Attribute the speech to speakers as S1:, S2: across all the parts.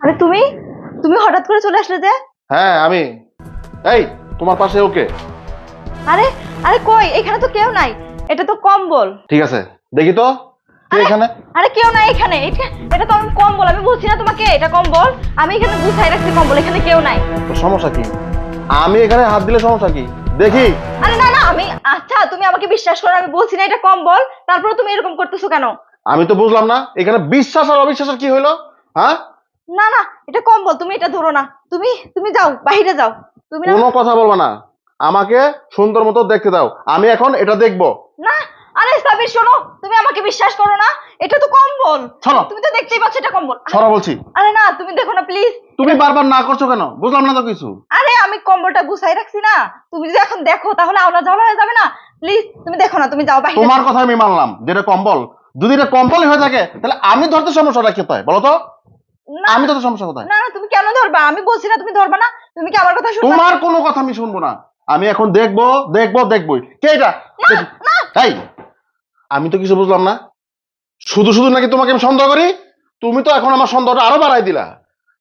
S1: আরে তুমি তুমি হঠাৎ করে চলে আসলে যে?
S2: হ্যাঁ আমি। এই তোমার পাশে ওকে?
S1: আরে আরে কই, এখানে তো কেউ নাই। এটা তো কম্বল।
S2: ঠিক আছে, দেখি তো কে
S1: আরে
S2: এখানে।
S1: আরে কেউ নাই এখানে। এটা তো আমি কম্বল, আমি বলছি না তোমাকে এটা কম্বল। আমি এখানে গুছাই রাখছি কম্বল, এখানে কেউ নাই।
S2: তো সমস্যা কি? আমি এখানে হাত দিলে সমস্যা কি? দেখি।
S1: আরে না না, আমি আচ্ছা তুমি আমাকে বিশ্বাস করো, আমি বলছি না এটা কম্বল, তারপরে তুমি এরকম করতেছো কেন?
S2: আমি তো বুঝলাম না এখানে বিশ্বাস আর অবিশ্বাসের কি হইলো। হ্যাঁ,
S1: না না, এটা কম্বল, তুমি এটা ধরো না। তুমি তুমি যাও, বাইরে যাও। তুমি না
S2: কোনো কথা বলবা না, আমাকে সুন্দর মতো দেখতে দাও, আমি এখন এটা দেখবো।
S1: না। আরে সাবির শোনো, তুমি আমাকে বিশ্বাস করো না, এটা তো কম্বল।
S2: ছড়া
S1: তুমি তো দেখতেই পাচ্ছ এটা কম্বল।
S2: ছড়া বলছি।
S1: আরে না, তুমি দেখো না প্লিজ।
S2: তুমি বারবার না করছো কেন? বুঝলাম না তো কিছু।
S1: আরে আমি কম্বলটা গুছাই রাখছি না, তুমি যদি এখন দেখো তাহলে আওলা ঝামেলা হয়ে যাবে না। প্লিজ তুমি দেখো না, তুমি যাও বাইরে।
S2: তোমার কথা আমি মানলাম যেটা কম্বল, যদি এটা কম্বলই হয়ে থাকে তাহলে আমি ধরতে সমস্যাটা কি হয় বলো তো?
S1: না
S2: আমি ধরতে সমস্যা কোথায়?
S1: না না, তুমি কেন ধরবা? আমি বলছি না তুমি ধরবা না। তুমি কি আমার কথা শুনবা?
S2: তোমার কোনো কথা আমি শুনবো না। আমি এখন দেখবো দেখবো দেখবোই কে এটা। দেখি। এই, আমি তো কিছু বুঝলাম না। শুধু শুধু নাকি তোমাকে আমি সন্দেহ করি? তুমি তো এখন আমার সন্দেহটা আরো বাড়াই দিলা।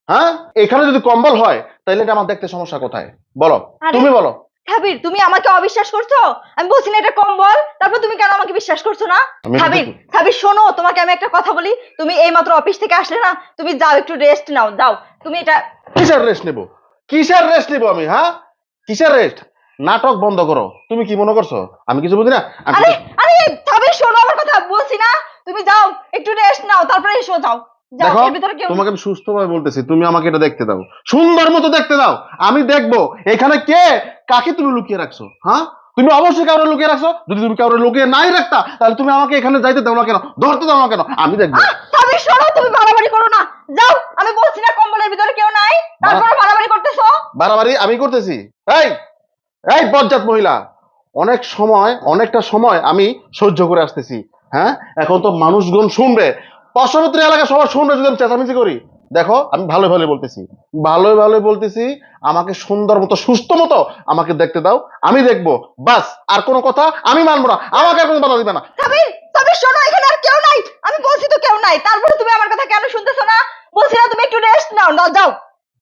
S2: হ্যাঁ, এখানে যদি কম্বল হয় তাহলে এটা আমার দেখতে সমস্যা কোথায় বলো?
S1: আরে
S2: তুমি বলো।
S1: সাবির, তুমি আমাকে অবিশ্বাস করছো? আমি বলছি না এটা কম্বল, তারপর তুমি কেন আমাকে বিশ্বাস করছো না?
S2: আমি এটা
S1: সাবির
S2: দেখবো।
S1: সাবির শোনো, তোমাকে আমি একটা কথা বলি। তুমি এইমাত্র অফিস থেকে আসলে না, তুমি যাও একটু রেস্ট নাও, যাও। তুমি এটা
S2: কিসের রেস্ট নেবো? কিসের রেস্ট নেবো আমি? হ্যাঁ, কিসের রেস্ট? নাটক বন্ধ করো। তুমি কি মনে করছো আমি কিছু বুঝি না?
S1: আরে আরে সাবির শোনো আমার কথা, বলছি না তুমি যাও একটু রেস্ট নাও, তারপরে এসো, যাও যাও।
S2: দেখো,
S1: এর ভিতরে কেউ
S2: তোমাকে আমি সুস্থভাবে বলতেছি, তুমি আমাকে এটা দেখতে দাও, সুন্দর মতো দেখতে দাও। আমি দেখবো এখানে কে কাকে তুমি লুকিয়ে রাখছো। হ্যাঁ, তুমি অবশ্যই কাউরে লুকিয়ে রাখছো। যদি তুমি কাউরে লুকিয়ে নাই রাখতা তাহলে তুমি আমাকে এখানে যাইতে দাও না কেন, ধরতে দাও না কেন? আমি দেখবো।
S1: সাবির শোনো, তুমি বাড়াবাড়ি করো না, যাও। আমি বলছি না কম্বলের ভিতরে কেউ নাই, তারপরে বাড়াবাড়ি করতেছো।
S2: বাড়াবাড়ি আমি করতেছি? এই, এই বজ্জাত মহিলা, অনেক সময় অনেকটা সময় আমি সহ্য করে আসতেছি। হ্যাঁ, এখন তো মানুষজন শুনবে, পার্শ্ববর্তী এলাকা সবাই শুনবে যদি আমি চেঁচামেচি করি। দেখো আমি ভালো ভালো বলতেছি, ভালো ভালো বলতেছি। আমাকে সুন্দর মতো সুস্থ মতো আমাকে দেখতে দাও, আমি দেখবো। বাস, আর কোনো কথা আমি মানবো না, আমাকে আর কোনো বাধা দিবে না।
S1: সাবির সাবির শোনো, এখানে আর কেউ নাই। আমি বলছি তো কেউ নাই, তারপরে তুমি আমার কথা কেন শুনতেছো না? বলছি না তুমি একটু রেস্ট নাও, না যাও।